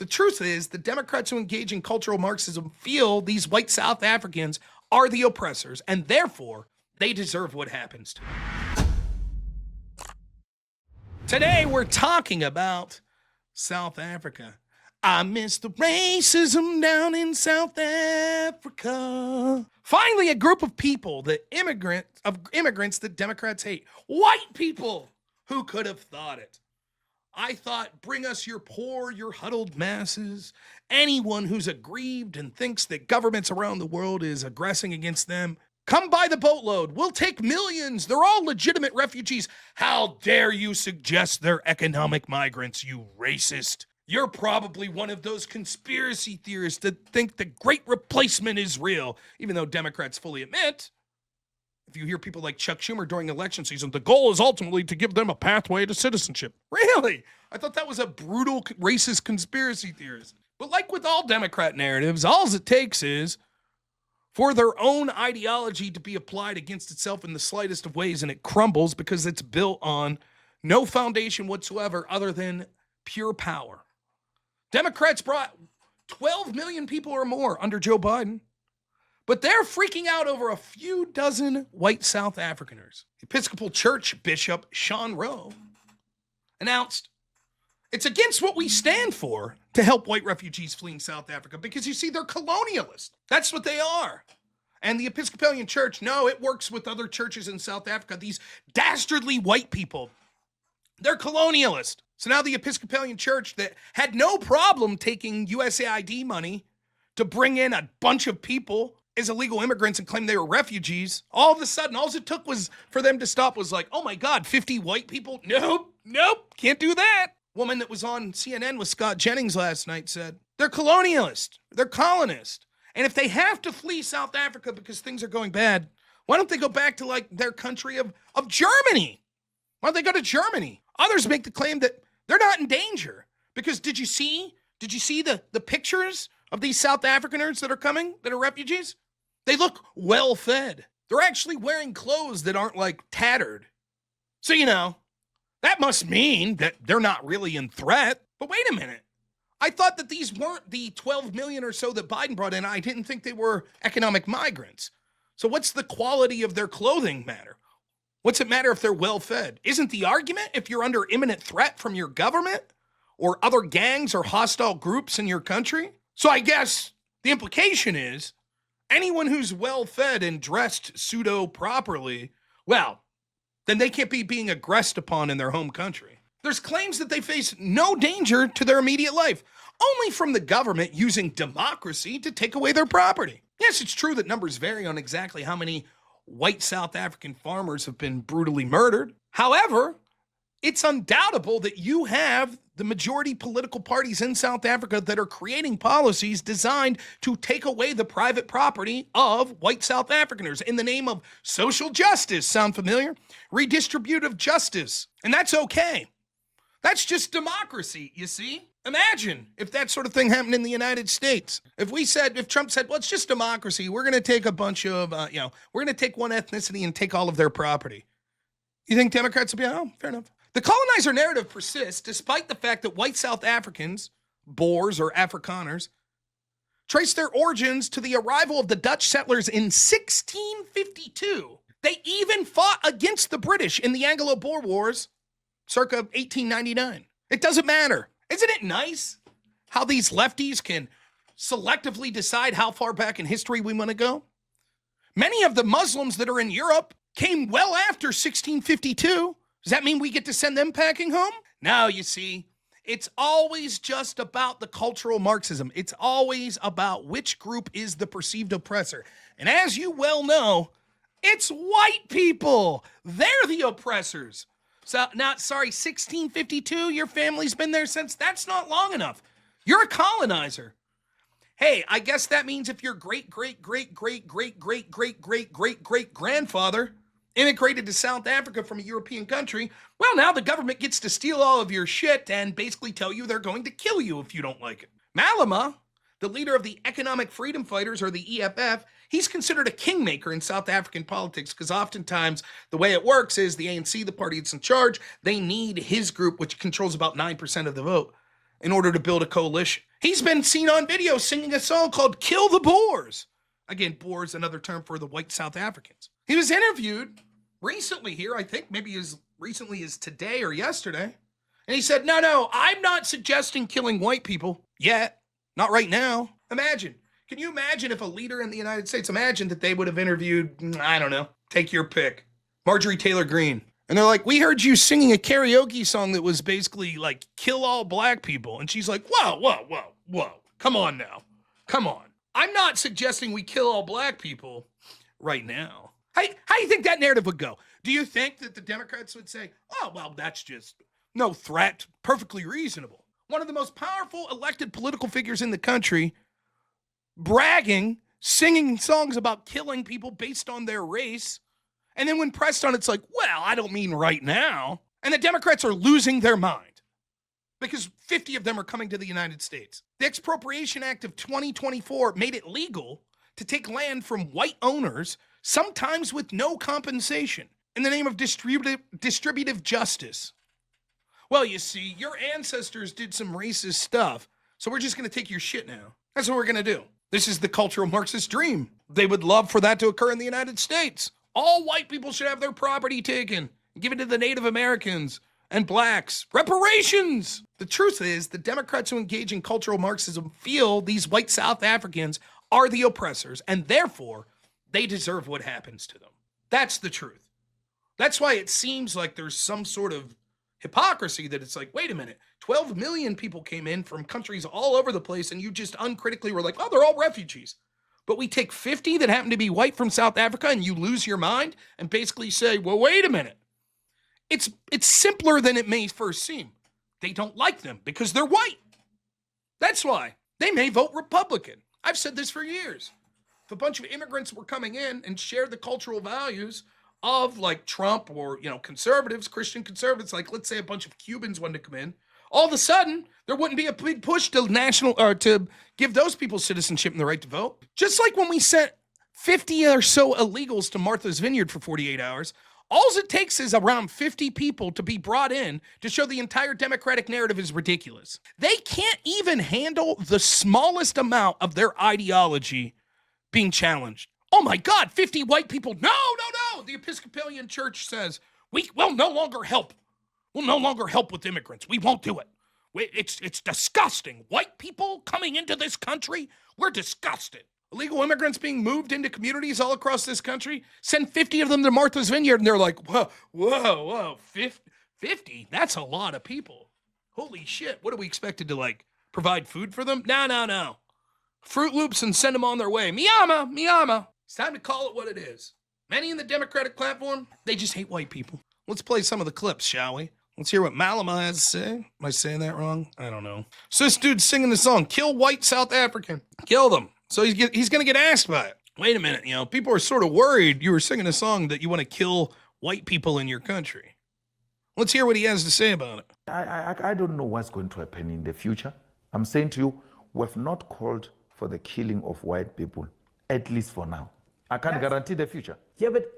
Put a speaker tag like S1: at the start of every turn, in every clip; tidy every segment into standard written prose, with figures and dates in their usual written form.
S1: The truth is, the Democrats who engage in cultural Marxism feel these white South Africans are the oppressors, and therefore, they deserve what happens to them. Today, we're talking about South Africa. I miss the racism down in South Africa. Finally, a group of people, immigrants that Democrats hate. White people. Who could have thought it? I thought, bring us your poor, your huddled masses. Anyone who's aggrieved and thinks that governments around the world is aggressing against them. Come by the boatload. We'll take millions. They're all legitimate refugees. How dare you suggest they're economic migrants, you racist? You're probably one of those conspiracy theorists that think the Great Replacement is real, even though Democrats fully admit, if you hear people like Chuck Schumer during election season, the goal is ultimately to give them a pathway to citizenship. Really? I thought that was a brutal racist conspiracy theorist. But like with all Democrat narratives, all it takes is for their own ideology to be applied against itself in the slightest of ways, and it crumbles because it's built on no foundation whatsoever other than pure power. Democrats brought 12 million people or more under Joe Biden, but they're freaking out over a few dozen white South Africaners. Episcopal Church Bishop Sean Rowe announced, it's against what we stand for to help white refugees fleeing South Africa because, you see, they're colonialists. That's what they are. And the Episcopalian Church, no, it works with other churches in South Africa. These dastardly white people, they're colonialist. So now the Episcopalian Church that had no problem taking USAID money to bring in a bunch of people as illegal immigrants and claim they were refugees, all of a sudden, all it took was for them to stop was like, oh my God, 50 white people? Nope, can't do that. Woman that was on CNN with Scott Jennings last night said, they're colonialist, they're colonist. And if they have to flee South Africa because things are going bad, why don't they go back to like their country of Germany? Why don't they go to Germany? Others make the claim that they're not in danger because did you see the pictures of these South Africaners that are coming, that are refugees? They look well fed. They're actually wearing clothes that aren't like tattered. So, that must mean that they're not really in threat. But wait a minute. I thought that these weren't the 12 million or so that Biden brought in. I didn't think they were economic migrants. So what's the quality of their clothing matter? What's it matter if they're well fed? Isn't the argument if you're under imminent threat from your government or other gangs or hostile groups in your country? So I guess the implication is anyone who's well fed and dressed pseudo properly, well, then they can't be being aggressed upon in their home country. There's claims that they face no danger to their immediate life, only from the government using democracy to take away their property. Yes, it's true that numbers vary on exactly how many white South African farmers have been brutally murdered. However, it's undoubtable that you have the majority political parties in South Africa that are creating policies designed to take away the private property of white South Africaners in the name of social justice. Sound familiar? Redistributive justice. And that's okay. That's just democracy, you see? Imagine if that sort of thing happened in the United States. If Trump said, well, it's just democracy. We're going to take a bunch of, we're going to take one ethnicity and take all of their property. You think Democrats would be, oh, fair enough. The colonizer narrative persists despite the fact that white South Africans, Boers or Afrikaners, trace their origins to the arrival of the Dutch settlers in 1652. They even fought against the British in the Anglo-Boer Wars circa 1899. It doesn't matter. Isn't it nice how these lefties can selectively decide how far back in history we want to go? Many of the Muslims that are in Europe came well after 1652. Does that mean we get to send them packing home? No, you see, it's always just about the cultural Marxism. It's always about which group is the perceived oppressor. And as you well know, it's white people. They're the oppressors. So, 1652, your family's been there since? That's not long enough. You're a colonizer. Hey, I guess that means if your great-great-great-great-great-great-great-great-great-grandfather immigrated to South Africa from a European country, well, now the government gets to steal all of your shit and basically tell you they're going to kill you if you don't like it. Malema, the leader of the Economic Freedom Fighters, or the EFF, he's considered a kingmaker in South African politics because oftentimes the way it works is the ANC, the party that's in charge, they need his group, which controls about 9% of the vote, in order to build a coalition. He's been seen on video singing a song called Kill the Boers. Again, Boers, another term for the white South Africans. He was interviewed recently here, I think maybe as recently as today or yesterday. And he said, no, I'm not suggesting killing white people yet. Not right now. Imagine. Can you imagine if a leader in the United States, imagine that they would have interviewed, I don't know, take your pick, Marjorie Taylor Greene. And they're like, we heard you singing a karaoke song that was basically like, kill all black people. And she's like, whoa. Come on now. Come on. I'm not suggesting we kill all black people right now. How do you think that narrative would go? Do you think that the Democrats would say, oh, well, that's just no threat, perfectly reasonable? One of the most powerful elected political figures in the country bragging, singing songs about killing people based on their race. And then when pressed on, it's like, well, I don't mean right now. And the Democrats are losing their mind because 50 of them are coming to the United States. The Expropriation Act of 2024 made it legal to take land from white owners, sometimes with no compensation, in the name of distributive justice. Well, you see, your ancestors did some racist stuff, so we're just going to take your shit now. That's what we're going to do. This is the cultural Marxist dream. They would love for that to occur in the United States. All white people should have their property taken, given to the Native Americans and blacks. Reparations! The truth is, the Democrats who engage in cultural Marxism feel these white South Africans are the oppressors, and therefore, they deserve what happens to them. That's the truth. That's why it seems like there's some sort of hypocrisy that it's like, wait a minute, 12 million people came in from countries all over the place, and you just uncritically were like, oh, they're all refugees. But we take 50 that happen to be white from South Africa, and you lose your mind and basically say, well, wait a minute. It's simpler than it may first seem. They don't like them because they're white. That's why. They may vote Republican. I've said this for years. If a bunch of immigrants were coming in and shared the cultural values of like Trump or, conservatives, Christian conservatives, like let's say a bunch of Cubans wanted to come in, all of a sudden there wouldn't be a big push to to give those people citizenship and the right to vote. Just like when we sent 50 or so illegals to Martha's Vineyard for 48 hours, all it takes is around 50 people to be brought in to show the entire Democratic narrative is ridiculous. They can't even handle the smallest amount of their ideology being challenged. Oh my God, 50 white people. No. The Episcopalian Church says, we'll no longer help. We'll no longer help with immigrants. We won't do it. It's disgusting. White people coming into this country, we're disgusted. Illegal immigrants being moved into communities all across this country, send 50 of them to Martha's Vineyard, and they're like, whoa, 50? That's a lot of people. Holy shit, what are we expected to, provide food for them? No. Fruit Loops and send them on their way. Miyama. It's time to call it what it is. Many in the Democratic platform, they just hate white people. Let's play some of the clips, shall we? Let's hear what Malama has to say. Am I saying that wrong? I don't know. So this dude's singing the song, Kill White South African. Kill them. So he's going to get asked by it. Wait a minute, people are sort of worried you were singing a song that you want to kill white people in your country. Let's hear what he has to say about it.
S2: I don't know what's going to happen in the future. I'm saying to you, we have not called for the killing of white people, at least for now. I can't guarantee the future.
S3: Yeah, but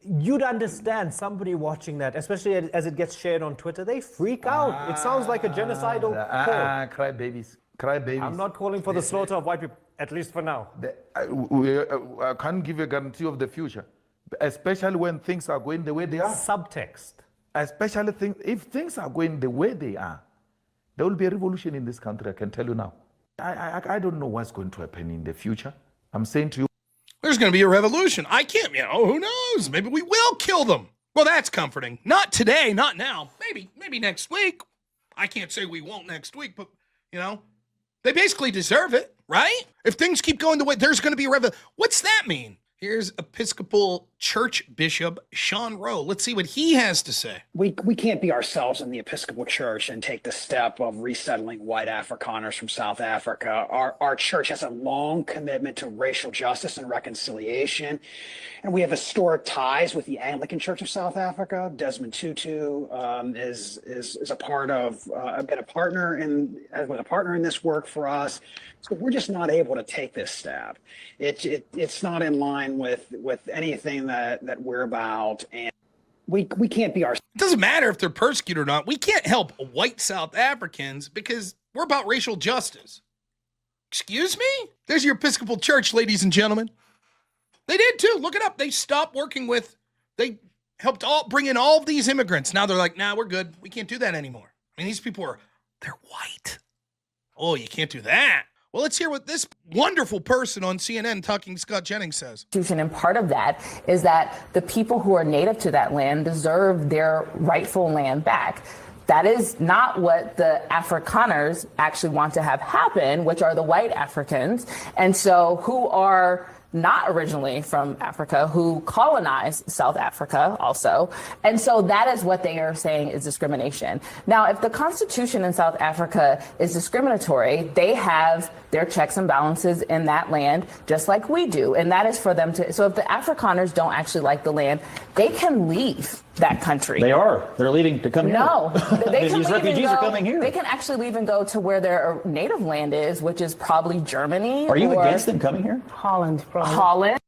S3: you'd understand somebody watching that, especially as it gets shared on Twitter, they freak out. It sounds like a genocidal call.
S2: Cry babies. I'm
S3: not calling for the slaughter of white people, at least for now.
S2: I can't give you a guarantee of the future, especially when things are going the way they are.
S3: Subtext.
S2: Especially if things are going the way they are, there will be a revolution in this country, I can tell you now. I don't know what's going to happen in the future. I'm saying to you,
S1: there's going to be a revolution. I can't, who knows? Maybe we will kill them. Well, that's comforting. Not today, not now. Maybe next week. I can't say we won't next week, but, they basically deserve it, right? If things keep going the way, there's going to be a revolution. What's that mean? Here's Episcopal Church Bishop Sean Rowe. Let's see what he has to say.
S4: We can't be ourselves in the Episcopal Church and take the step of resettling white Afrikaners from South Africa. Our church has a long commitment to racial justice and reconciliation, and we have historic ties with the Anglican Church of South Africa. Desmond Tutu is a part of been a partner in this work for us. So we're just not able to take this step. It's not in line with anything that we're about, and we can't be ourselves.
S1: It doesn't matter if they're persecuted or not. We can't help white South Africans because we're about racial justice. Excuse me? There's your Episcopal Church, ladies and gentlemen. They did too. Look it up. They stopped working with, they helped bring in all of these immigrants. Now they're like, nah, we're good. We can't do that anymore. I mean, these people they're white. Oh, you can't do that. Well, let's hear what this wonderful person on CNN talking Scott Jennings says.
S5: And part of that is that the people who are native to that land deserve their rightful land back. That is not what the Afrikaners actually want to have happen, which are the white Africans. And so who are not originally from Africa, who colonized South Africa also. And so that is what they are saying is discrimination. Now, if the Constitution in South Africa is discriminatory, they have their checks and balances in that land, just like we do. And that is for them to, so if the Afrikaners don't actually like the land, they can leave that country.
S6: They are. They're leaving to come here.
S5: No, they can
S6: These
S5: leave
S6: refugees
S5: and go,
S6: are coming here.
S5: They can actually leave and go to where their native land is, which is probably Germany.
S6: Are you
S5: or
S6: against them coming here?
S5: Holland, probably. Holland.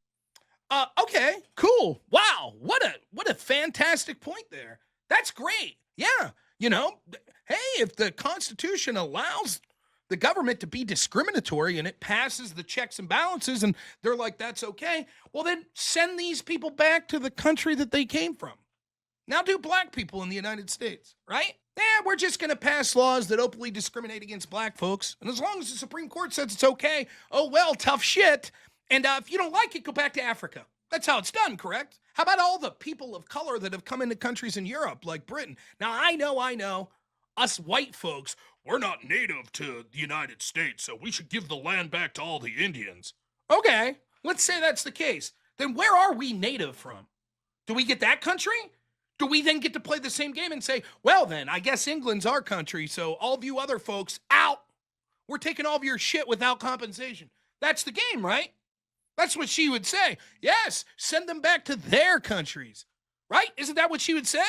S1: Okay, cool. Wow, what a fantastic point there. That's great. Yeah, you know, hey, if the Constitution allows the government to be discriminatory and it passes the checks and balances and they're like, that's okay, well then send these people back to the country that they came from. Now do black people in the United States, right? Yeah, we're just going to pass laws that openly discriminate against black folks. And as long as the Supreme Court says it's okay, oh well, tough shit. And if you don't like it, go back to Africa. That's how it's done, correct? How about all the people of color that have come into countries in Europe, like Britain? Now, I know, us white folks, we're not native to the United States, so we should give the land back to all the Indians. Okay, let's say that's the case. Then where are we native from? Do we get that country? Do we then get to play the same game and say, well then, I guess England's our country, so all of you other folks, out. We're taking all of your shit without compensation. That's the game, right? That's what she would say. Yes, send them back to their countries. Right? Isn't that what she would say?